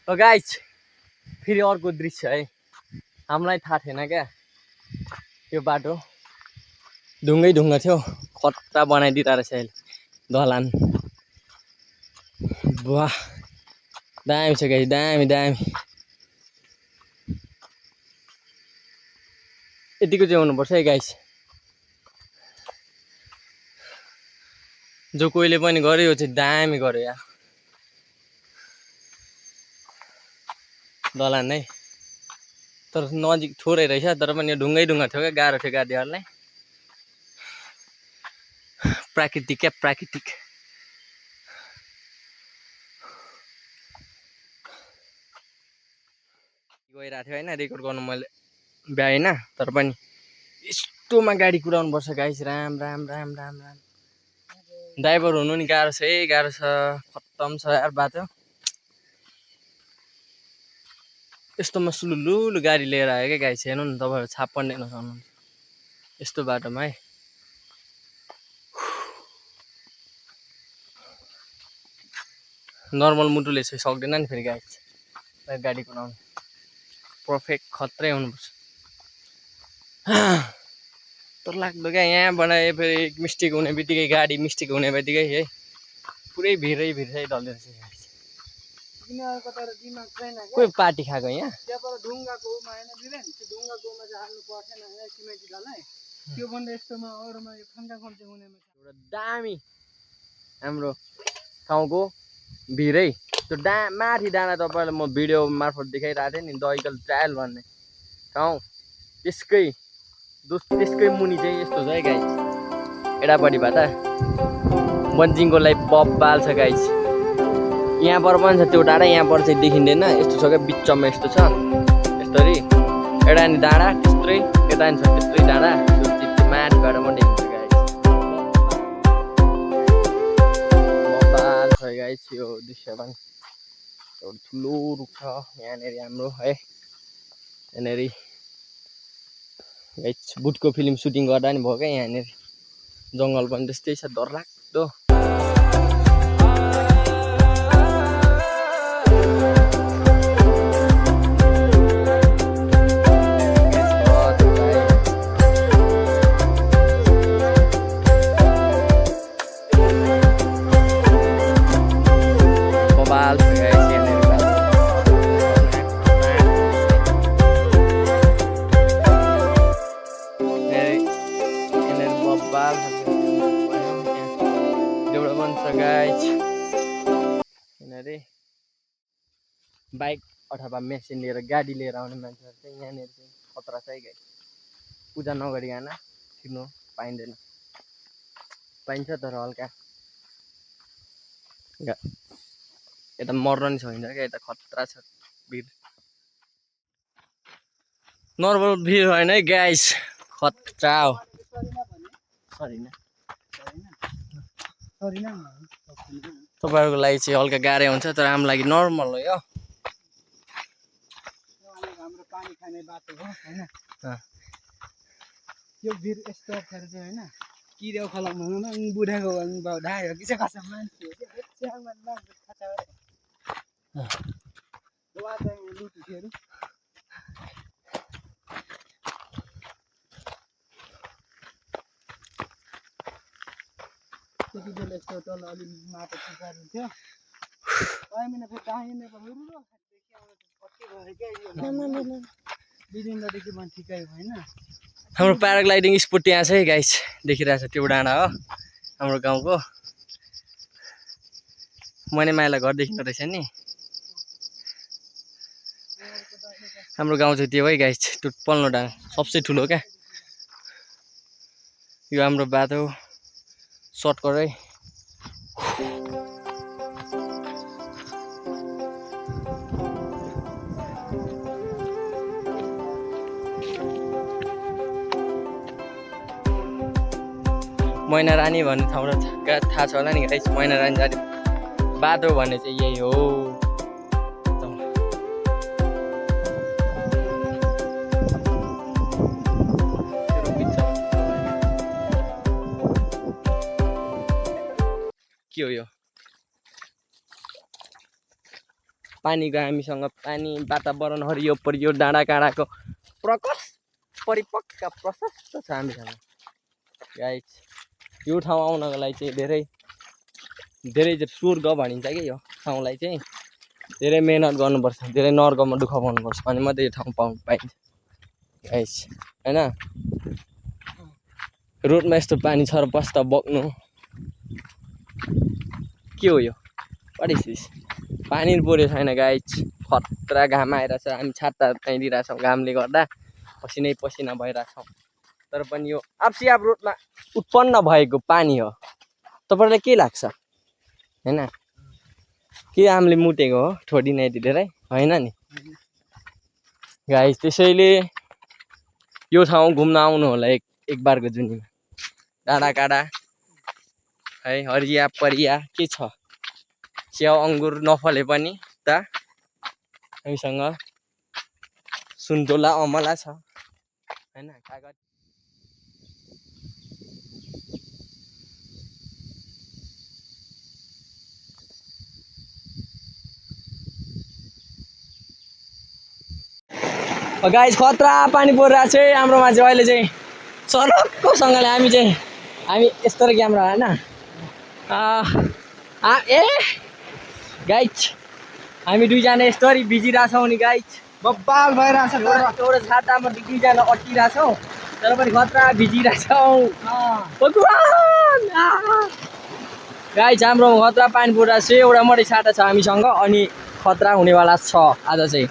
Guys फेरि अर्को दृश्य है हामीलाई थाहा थिएन क्या यो बाटो ढुङ्गै ढुङ्गा थियो खतरा बनाइदिँदा रहेछ अहिले दलान वाह दामी छ गाइस दामी दामी यतिको चाहिँ हुनुपर्छ है गाइस जो कोहीले पनि गर्यो यो चाहिँ दामी गर्यो यार दलान है तर नजिक थोरै रहेछ तर पनि यो ढुङ्गै ढुङ्गा थियो क्या गाह्रो थियो गाडीहरूलाई प्राकृतिक क्या प्राकृतिक गइरहेको थियो होइन रेकर्ड गर्नु मैले भ्याएन तर पनि यस्तोमा गाडी कुदाउनु पर्छ गाइस राम राम राम राम राम ड्राइभर हुनु नि गाह्रो छ है गाह्रो छ खत्तम छ यार बाटो यस्तोमा सुलुलुलु गाडी लिएर आयो क्या गाइस हेर्नु नि तपाईँहरू छाप पनि देख्न सक्नुहुन्छ यस्तो बाटोमा है नर्मल मुटुले चाहिँ सक्दैन नि फेरि गाइस गाडी कुदाउनु पर्फेक्ट खत्रै हुनुपर्छ तर लाग्दो क्या यहाँबाट फेरि मिस्टेक हुने बित्तिकै गाडी मिस्टेक हुने बित्तिकै है पुरै भिरै भिरै ढल्दो रहेछ कोही पार्टी खाएको यहाँ त्यहाँबाट ढुङ्गाको उमा होइन दिदी त्यो ढुङ्गाको उमा चाहिँ हाल्नु पर्थेन यहाँ सिमेन्ट ढाल्नै त्यो भन्दा यस्तोमा अरूमा यो खन्जा खन्जा हुनेमा एउटा दामी हाम्रो ठाउँको भिरै त्यो माथि डाँडा तपाईँलाई म भिडियो मार्फत देखाइरहेको थिएँ नि दहिकल ट्रायल भन्ने ठाउँ त्यसकै मुनि चाहिँ यस्तो छ है गाइस एडापट्टिबाट बन्जिङको लागि बब्बाल छ गाइस यहाँबाट पनि छ त्यो डाँडा यहाँबाट चाहिँ देखिँदैन यस्तो छ क्या बिचमा यस्तो छ यस्तरी एउटा नि डाँडा त्यस्तै यता नि छ त्यस्तै डाँडा त्यो माथिबाट पनि देखिन्छ गाइस बब्बाल छ गाइस यो दृश्य पनि एउटा ठुलो रुख छ यहाँनिर हाम्रो है यहाँनिर गाइस बुटको फिल्म सुटिङ गर्दा नि भयो क्या यहाँनिर जङ्गल पनि त्यस्तै छ डरलाग्दो बाइक अथवा मेसिन लिएर गाडी लिएर आउने मान्छेहरू चाहिँ यहाँनिर चाहिँ खतरा छ है गाइस पूजा नगरिकन छिर्नु पाइँदैन पाइन्छ तर हल्का यता मर्न नि छैन क्या यता खतरा छ भिड नर्मल भिड होइन है गाइस खतरा हो तपाईँहरूको लागि चाहिँ हल्का गाह्रै हुन्छ तर हाम्रो लागि नर्मल हो यो पानी खाने बाटो हो हैन यो भिर यस्तो अप्ठ्यारो चाहिँ हैन किर्याउ खलाउ भनौँ न बुढाको ढायो कि चाहिँ कसम मान्छे लुटीहरू त्यति बेला यस्तो तल अलि माटो चिसाहरू थियो टाइममा फेरि दाहिने हाम्रो प्याराग्लाइडिङ स्पोट यहाँ छ है गाइस देखिरहेछ त्यो डाँडा हो हाम्रो गाउँको मने माइला घर देखिँदो रहेछ नि हाम्रो गाउँ चाहिँ त्यो है गाइस त्यो पल्लो डाँडा सबसे ठुलो क्या यो हाम्रो बाटो सर्टकट है मैना रानी भन्ने ठाउँ थाहा छ होला नि गाइस मैना रानी जाने बाटो भन्ने चाहिँ यही हो के हो यो पानीको हामीसँग पानी वातावरण हरियो परियो डाँडा काँडाको परिपक्क प्रशस्त छ हामीसँग गाइस। यो ठाउँ आउनको लागि चाहिँ धेरै स्वर्ग भनिन्छ कि यो ठाउँलाई चाहिँ धेरै मेहनत गर्नुपर्छ, धेरै नर्कमा दुःख पाउनुपर्छ अनि मात्रै यो ठाउँ पाइन्छ गाइस हैन। रोडमा यस्तो पानी छरपस्ट बग्नु के हो यो? What is this? पानी परेको छैन गाइस, खतरा घाम आइरहेछ। हामी छाता तानिदिइरहेछौँ घामले गर्दा पसिनै पसिना भइरहेछौँ। तर पनि यो आफसे आफ रोडमा उत्पन्न भएको पानी हो। तपाईँलाई के लाग्छ हैन? के हामीले मुटेको हो थोडी नै यति धेरै होइन नि गाइस। त्यसैले यो ठाउँ घुम्न आउनु होला एक बारको जुनीमा। डाँडा काँडा है हरिया परिया के छ, च्याउ अङ्गुर नफले पनि त हामीसँग सुन्तोला अमला छ हैन। कागज गाइस खतरा पानी परिरहेको छ हाम्रोमा चाहिँ अहिले चाहिँ सलक्कसँगले हामी यस्तो क्यामेरा होइन ए गाइस हामी दुईजना यस्तरी भिजिरहेछौँ नि गाइस। बब्बाल भइरहेछ एउटा छातामा दुईजना अट्किरहेछौँ तर पनि खतरा भिजिरहेछौँ गाइस। हाम्रोमा खतरा पानी परिरहेको छ, एउटा मात्रै छाता छ हामीसँग अनि खतरा हुनेवाला छ आज चाहिँ।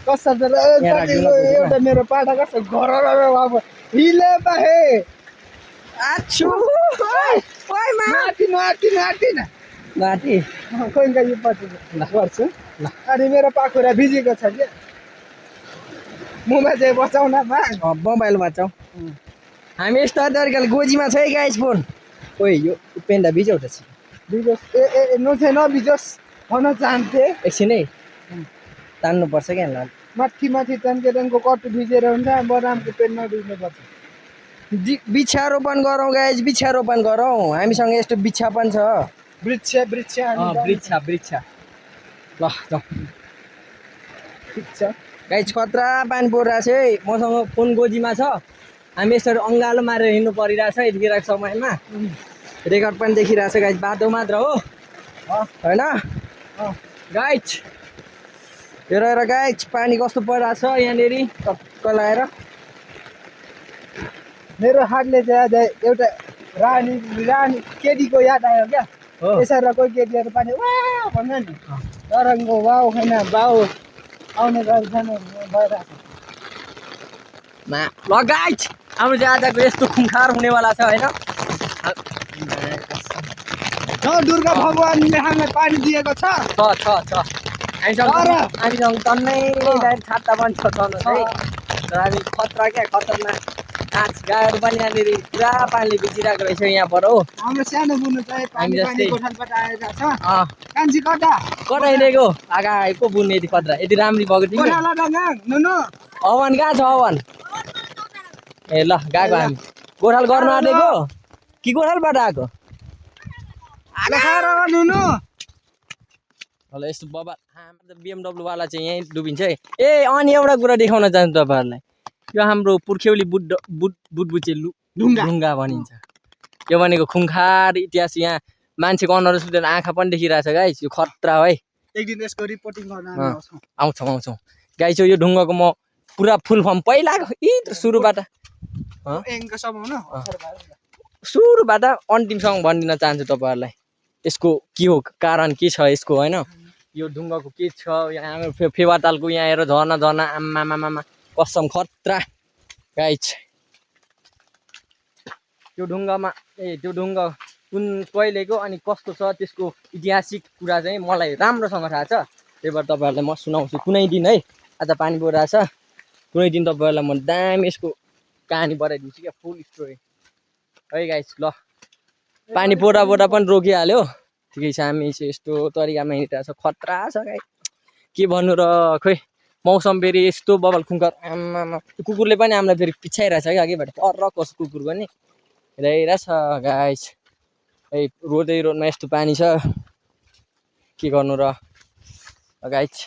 एउटा मेरो पाटा कस्तो घर हिले बाहे आछु माथि खोइ यो पछि गर्छु अनि मेरो पाखुरा भिजेको छ क्या। मोबाइल चाहिँ बचाउ न मोबाइल बचाउ। हामी यस्तो तरिकाले गोजीमा छ है गाइस फोन। ओइ यो पेन्डा भिजाउ त भिजोस् ए नछे नभिजोस् भन्न चाहन्थे। एकछिनै तान्नुपर्छ क्या ल। माथि तानको कट्टु भिजेर हुन्छ बदामको पेन नभिज्नुपर्छ। वृक्षारोपण गरौँ गाइस, वृक्षारोपण गरौँ। हामीसँग यस्तो वृक्ष पनि छ। वृक्ष ल जाउँ। ठिक छ गाइस खतरा पानी परिरहेको छ है। मसँग फोन गोजीमा छ। हामी यसरी अङ्गालो मारेर हिँड्नु परिरहेछ यतिखेरको समयमा। रेकर्ड पनि देखिरहेछ गाइस, बाटो मात्र हो होइन गाइस। हेर गाइस पानी कस्तो परिरहेछ यहाँनिर टक्क लगाएर। मेरो हातले चाहिँ आज एउटा रानी केटीको याद आयो क्या। यसरी कोही केटीहरू पनि वा भन्छ नि तरङ्गो वाउ होइन बाउ आउने गर्छन् भइरहेको ल गाइस हाम्रो चाहिँ आजको यस्तो खुङखार हुनेवाला छ होइन। दुर्गा भगवानले हामीलाई पानी दिएको छ। हामीसँग टन्नै छाता पनि छ चल्नु है। तर हामी खतरा क्या खतरनाक नाच गाएर पनि यहाँनिर पुरा पानीले भिजिरहेको रहेछ यहाँ पर हो। हाम्रो सानो बुनु चाहिँ हामी जस्तै गोठालबाट आएको छ। कान्छी कता हिँडेको आगाको बुन्ने यति खतरा यति राम्री भएको थियो। अवन कहाँ छ अवन? ए ल गएको हामी गोठाल गर्नु आँटेको कि गोठालबाट आएको? ल यस्तो बबा हाम्रो BMW वाला चाहिँ यहीँ डुबिन्छ है। ए अनि एउटा कुरा देखाउन चाहन्छु तपाईँहरूलाई। यो हाम्रो पुर्ख्यौली बुटबुचे ढुङ्गा भनिन्छ। यो भनेको खुङखार इतिहास। यहाँ मान्छेको अनुहार सुतेर आँखा पनि देखिरहेछ गाइस। यो खतरा है। एक दिन यसको रिपोर्टिङ गर्न आउँछौँ गाइस। यो ढुङ्गाको म पुरा फुल फर्म पहिलाको सुरुबाट अन्तिमसम्म भनिदिन चाहन्छु तपाईँहरूलाई। यसको के हो कारण के छ यसको होइन। यो ढुङ्गाको के छ यहाँ फेवातालको यहाँ हेर झर्ना आमामामा कसम खतरा गाइस। त्यो ढुङ्गा कुन कहिलेको अनि कस्तो छ त्यसको ऐतिहासिक कुरा चाहिँ मलाई राम्रोसँग थाहा छ। त्यही भएर तपाईँहरूलाई म सुनाउँछु कुनै दिन है। आज पानी परिरहेछ कुनै दिन तपाईँहरूलाई म दामी यसको कहानी बनाइदिन्छु क्या फुल स्टोरी है गाइस। ल पानी पोरा पनि रोकिहाल्यो ठिकै छ। हामी चाहिँ यस्तो तरिकामा हिँडिरहेछ खतरा छ गाइस के भन्नु र। खोइ मौसम फेरि यस्तो बबल खुङखार आमामा। कुकुरले पनि हामीलाई फेरि पिछाइरहेछ क्या अघिबाट पर कस्तो कुकुरको नि हेरिरहेछ गाइस है। रोडमा यस्तो पानी छ के गर्नु र। गाइस